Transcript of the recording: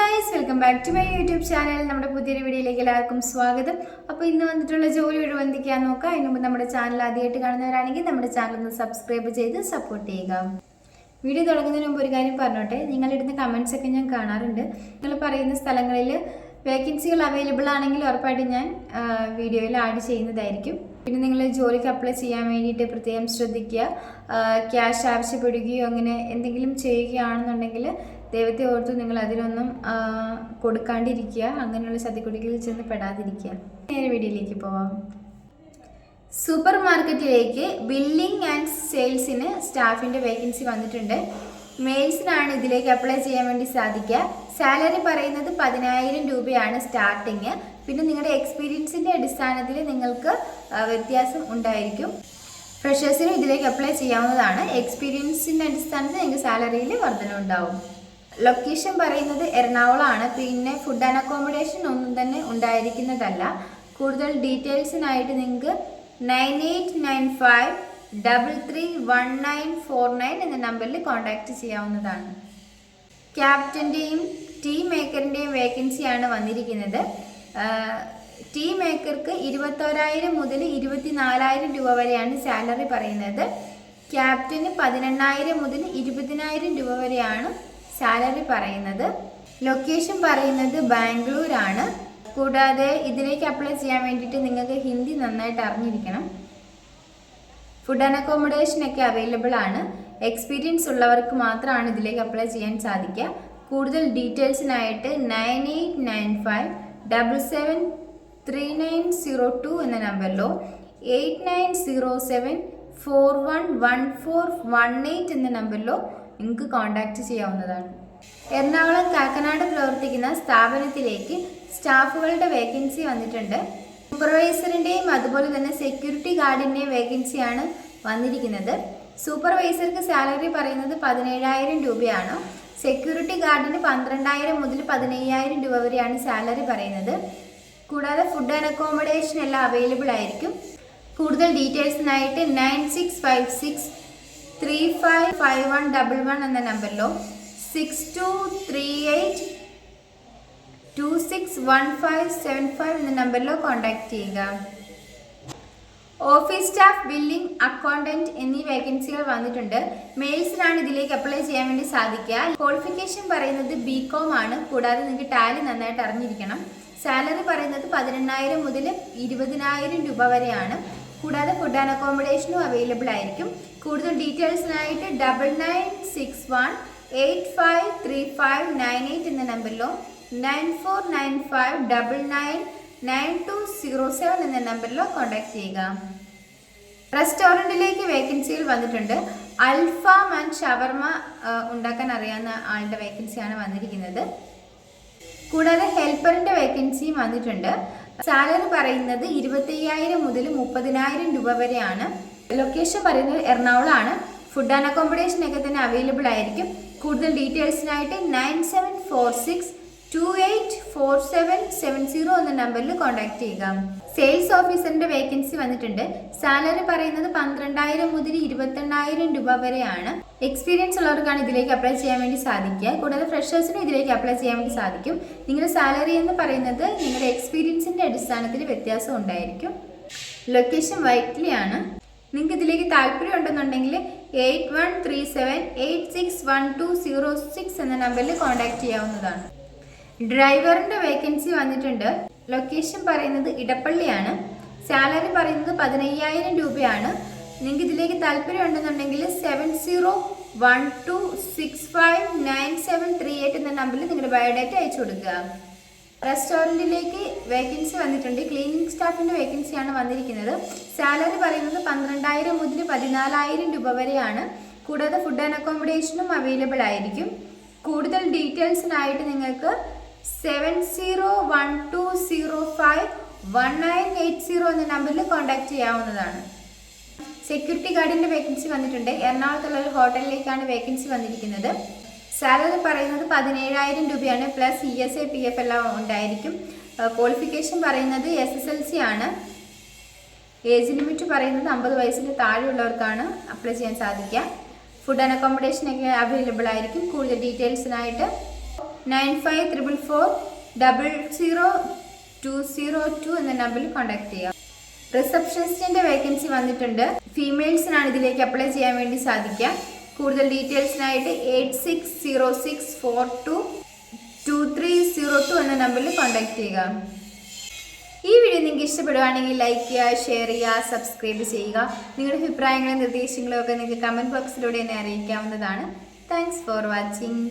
Guys, welcome back to my YouTube channel. നമ്മുടെ പുതിയൊരു വീഡിയോയിലേക്ക് എല്ലാവർക്കും സ്വാഗതം. അപ്പോൾ ഇന്ന് വന്നിട്ടുള്ള ജോലി ഒഴിവ് എന്തൊക്കെയാന്ന് നോക്കാം. അതിന് മുമ്പ് നമ്മുടെ ചാനൽ ആദ്യമായിട്ട് കാണുന്നവരാണെങ്കിൽ നമ്മുടെ ചാനൽ ഒന്ന് സബ്സ്ക്രൈബ് ചെയ്ത് സപ്പോർട്ട് ചെയ്യുക. വീഡിയോ തുടങ്ങുന്നതിന് മുമ്പ് ഒരു കാര്യം പറഞ്ഞോട്ടെ, നിങ്ങളിടുന്ന കമൻസ് ഒക്കെ ഞാൻ കാണാറുണ്ട്. നിങ്ങൾ പറയുന്ന സ്ഥലങ്ങളിൽ വേക്കൻസികൾ അവൈലബിൾ ആണെങ്കിൽ ഉറപ്പായിട്ടും ഞാൻ വീഡിയോയിൽ ആഡ് ചെയ്യുന്നതായിരിക്കും. പിന്നെ നിങ്ങൾ ജോലിക്ക് അപ്ലൈ ചെയ്യാൻ വേണ്ടിയിട്ട് പ്രത്യേകം ശ്രദ്ധിക്കുക. ക്യാഷ് ആവശ്യപ്പെടുകയോ അങ്ങനെ എന്തെങ്കിലും ചെയ്യുകയാണെന്നുണ്ടെങ്കിൽ ദൈവത്തെ ഓർത്ത് നിങ്ങൾ അതിനൊന്നും കൊടുക്കാണ്ടിരിക്കുക. അങ്ങനെയുള്ള ചതിക്കുടികളിൽ ചെന്ന് പെടാതിരിക്കുക. നേരെ വീഡിയോയിലേക്ക് പോവാം. സൂപ്പർ മാർക്കറ്റിലേക്ക് ബില്ലിംഗ് ആൻഡ് സെയിൽസിന് സ്റ്റാഫിൻ്റെ വേക്കൻസി വന്നിട്ടുണ്ട്. മെയിൽസിനാണ് ഇതിലേക്ക് അപ്ലൈ ചെയ്യാൻ വേണ്ടി സാധിക്കുക. സാലറി പറയുന്നത് 10,000 രൂപയാണ് സ്റ്റാർട്ടിങ്. പിന്നെ നിങ്ങളുടെ എക്സ്പീരിയൻസിൻ്റെ അടിസ്ഥാനത്തിൽ നിങ്ങൾക്ക് വ്യത്യാസം ഉണ്ടായിരിക്കും. ഫ്രഷേഴ്സിനും ഇതിലേക്ക് അപ്ലൈ ചെയ്യാവുന്നതാണ്. എക്സ്പീരിയൻസിൻ്റെ അടിസ്ഥാനത്തിൽ നിങ്ങൾക്ക് സാലറിയിൽ വർധന ഉണ്ടാവും. ലൊക്കേഷൻ പറയുന്നത് എറണാകുളമാണ്. പിന്നെ ഫുഡ് ആൻഡ് അക്കോമഡേഷൻ ഒന്നും തന്നെ ഉണ്ടായിരിക്കുന്നതല്ല. കൂടുതൽ ഡീറ്റെയിൽസിനായിട്ട് നിങ്ങൾക്ക് 9895331949 എന്ന നമ്പറിൽ കോൺടാക്റ്റ് ചെയ്യാവുന്നതാണ്. ക്യാപ്റ്റൻ്റെയും ടീ മേക്കറിൻ്റെയും വേക്കൻസിയാണ് വന്നിരിക്കുന്നത്. ടീ മേക്കർക്ക് 21,000 മുതൽ 24,000 രൂപ വരെയാണ് സാലറി പറയുന്നത്. ക്യാപ്റ്റന് 18,000 മുതൽ 20,000 രൂപ വരെയാണ് സാലറി പറയുന്നത്. ലൊക്കേഷൻ പറയുന്നത് ബാംഗ്ലൂരാണ്. കൂടാതെ ഇതിലേക്ക് അപ്ലൈ ചെയ്യാൻ വേണ്ടിയിട്ട് നിങ്ങൾക്ക് ഹിന്ദി നന്നായിട്ട് അറിഞ്ഞിരിക്കണം. ഫുഡ് ആൻഡ് അക്കോമഡേഷൻ ഒക്കെ അവൈലബിൾ ആണ്. എക്സ്പീരിയൻസ് ഉള്ളവർക്ക് മാത്രമാണ് ഇതിലേക്ക് അപ്ലൈ ചെയ്യാൻ സാധിക്കുക. കൂടുതൽ ഡീറ്റെയിൽസിനായിട്ട് 9895773902 എന്ന നമ്പറിലോ 8907411418 എന്ന നമ്പറിലോ നിങ്ങൾക്ക് കോൺടാക്റ്റ് ചെയ്യാവുന്നതാണ്. എറണാകുളം കാക്കനാട് പ്രവർത്തിക്കുന്ന സ്ഥാപനത്തിലേക്ക് സ്റ്റാഫുകളുടെ വേക്കൻസി വന്നിട്ടുണ്ട്. സൂപ്പർവൈസറിൻ്റെയും അതുപോലെ തന്നെ സെക്യൂരിറ്റി ഗാർഡിൻ്റെയും വേക്കൻസിയാണ് വന്നിരിക്കുന്നത്. സൂപ്പർവൈസർക്ക് സാലറി പറയുന്നത് 17,000 രൂപയാണ്. സെക്യൂരിറ്റി ഗാർഡിന് 12,000 മുതൽ 15,000 രൂപ വരെയാണ് സാലറി പറയുന്നത്. കൂടാതെ ഫുഡ് ആൻഡ് അക്കോമഡേഷൻ എല്ലാം അവൈലബിൾ ആയിരിക്കും. കൂടുതൽ ഡീറ്റെയിൽസിനായിട്ട് 9656355111 എന്ന നമ്പറിലോ 6238261575 എന്ന നമ്പറിലോ കോൺടാക്റ്റ് ചെയ്യുക. ഓഫീസ് സ്റ്റാഫ്, ബില്ലിംഗ്, അക്കൗണ്ടന്റ് എന്നീ വേക്കൻസികൾ വന്നിട്ടുണ്ട്. മെയിൽസിനാണ് ഇതിലേക്ക് അപ്ലൈ ചെയ്യാൻ വേണ്ടി സാധിക്കുക. ക്വാളിഫിക്കേഷൻ പറയുന്നത് BCom ആണ്. കൂടാതെ നിങ്ങൾക്ക് ടാലി നന്നായിട്ട് അറിഞ്ഞിരിക്കണം. സാലറി പറയുന്നത് 18,000 മുതൽ 20,000 രൂപ വരെയാണ്. കൂടാതെ ഫുഡ് ആൻഡ് അക്കോമഡേഷനും അവൈലബിൾ ആയിരിക്കും. കൂടുതൽ ഡീറ്റെയിൽസിനായിട്ട് 9961853598 എന്ന നമ്പറിലോ 9495999207 എന്ന നമ്പറിലോ കോൺടാക്ട് ചെയ്യുക. റെസ്റ്റോറൻറ്റിലേക്ക് വേക്കൻസികൾ വന്നിട്ടുണ്ട്. അൽഫാം ആൻഡ് ഷവർമ ഉണ്ടാക്കാൻ അറിയാവുന്ന ആളുടെ വേക്കൻസിയാണ് വന്നിരിക്കുന്നത്. കൂടാതെ ഹെൽപ്പറിൻ്റെ വേക്കൻസിയും വന്നിട്ടുണ്ട്. സാലറി പറയുന്നത് 25,000 മുതൽ 30,000 രൂപ വരെയാണ്. ലൊക്കേഷൻ പറയുന്നത് എറണാകുളമാണ്. ഫുഡ് ആൻഡ് അക്കോമഡേഷൻ ഒക്കെ തന്നെ അവൈലബിൾ ആയിരിക്കും. കൂടുതൽ ഡീറ്റെയിൽസിനായിട്ട് 9746284770 എന്ന നമ്പറിൽ കോൺടാക്ട് ചെയ്യുക. സെയിൽസ് ഓഫീസറിന്റെ വേക്കൻസി വന്നിട്ടുണ്ട്. സാലറി പറയുന്നത് 12,000 മുതൽ 22,000 രൂപ വരെയാണ്. എക്സ്പീരിയൻസ് ഉള്ളവർക്കാണ് ഇതിലേക്ക് അപ്ലൈ ചെയ്യാൻ വേണ്ടി സാധിക്കുക. കൂടാതെ ഫ്രഷേഴ്സിനും ഇതിലേക്ക് അപ്ലൈ ചെയ്യാൻ വേണ്ടി സാധിക്കും. നിങ്ങളുടെ സാലറി എന്ന് പറയുന്നത് നിങ്ങളുടെ എക്സ്പീരിയൻസിന്റെ അടിസ്ഥാനത്തിൽ വ്യത്യാസം ഉണ്ടായിരിക്കും. ലൊക്കേഷൻ വൈറ്റ്ലി ആണ്. നിങ്ങൾക്ക് ഇതിലേക്ക് താല്പര്യം ഉണ്ടെന്നുണ്ടെങ്കിൽ 8137861206 എന്ന നമ്പറിൽ കോൺടാക്ട് ചെയ്യാവുന്നതാണ്. ഡ്രൈവറിൻ്റെ വേക്കൻസി വന്നിട്ടുണ്ട്. ലൊക്കേഷൻ പറയുന്നത് ഇടപ്പള്ളിയാണ്. സാലറി പറയുന്നത് 15,000 രൂപയാണ്. നിങ്ങൾക്ക് ഇതിലേക്ക് താല്പര്യം ഉണ്ടെന്നുണ്ടെങ്കിൽ 7012659738 എന്ന നമ്പറിൽ നിങ്ങളുടെ ബയോഡാറ്റ അയച്ചു കൊടുക്കുക. റെസ്റ്റോറൻറ്റിലേക്ക് വേക്കൻസി വന്നിട്ടുണ്ട്. ക്ലീനിങ് സ്റ്റാഫിൻ്റെ വേക്കൻസിയാണ് വന്നിരിക്കുന്നത്. സാലറി പറയുന്നത് 12,000 മുതൽ 14,000 രൂപ വരെയാണ്. കൂടാതെ ഫുഡ് ആൻഡ് അക്കോമഡേഷനും അവൈലബിൾ ആയിരിക്കും. കൂടുതൽ ഡീറ്റെയിൽസിനായിട്ട് നിങ്ങൾക്ക് 7012051980 എന്ന നമ്പറിൽ കോൺടാക്ട് ചെയ്യാവുന്നതാണ്. സെക്യൂരിറ്റി ഗാർഡിൻ്റെ വേക്കൻസി വന്നിട്ടുണ്ട്. എറണാകുളത്തുള്ള ഒരു ഹോട്ടലിലേക്കാണ് വേക്കൻസി വന്നിരിക്കുന്നത്. സാലറി പറയുന്നത് 17,000 രൂപയാണ്. പ്ലസ് ESA PF എല്ലാം ഉണ്ടായിരിക്കും. ക്വാളിഫിക്കേഷൻ പറയുന്നത് SSLC ആണ്. ഏജ് ലിമിറ്റ് പറയുന്നത് 50 വയസ്സിന് താഴെയുള്ളവർക്കാണ് അപ്ലൈ ചെയ്യാൻ സാധിക്കുക. ഫുഡ് ആൻഡ് അക്കോമഡേഷൻ ഒക്കെ അവൈലബിൾ ആയിരിക്കും. കൂടുതൽ ഡീറ്റെയിൽസിനായിട്ട് 9544400202 എന്ന നമ്പറിൽ കോൺടാക്ട് ചെയ്യുക. റിസപ്ഷനിസ്റ്റിന്റെ വേക്കൻസി വന്നിട്ടുണ്ട്. ഫീമെയിൽസിനാണ് ഇതിലേക്ക് അപ്ലൈ ചെയ്യാൻ വേണ്ടി സാധിക്കുക. കൂടുതൽ ഡീറ്റെയിൽസിനായിട്ട് 8606422302 എന്ന നമ്പറിൽ കോൺടാക്ട് ചെയ്യുക. ഈ വീഡിയോ നിങ്ങൾക്ക് ഇഷ്ടപ്പെടുകയാണെങ്കിൽ ലൈക്ക് ചെയ്യുക, ഷെയർ ചെയ്യുക, സബ്സ്ക്രൈബ് ചെയ്യുക. നിങ്ങളുടെ അഭിപ്രായങ്ങളും നിർദ്ദേശങ്ങളും ഒക്കെ നിങ്ങൾക്ക് കമൻറ്റ് ബോക്സിലൂടെ എന്നെ അറിയിക്കാവുന്നതാണ്. Thanks for watching.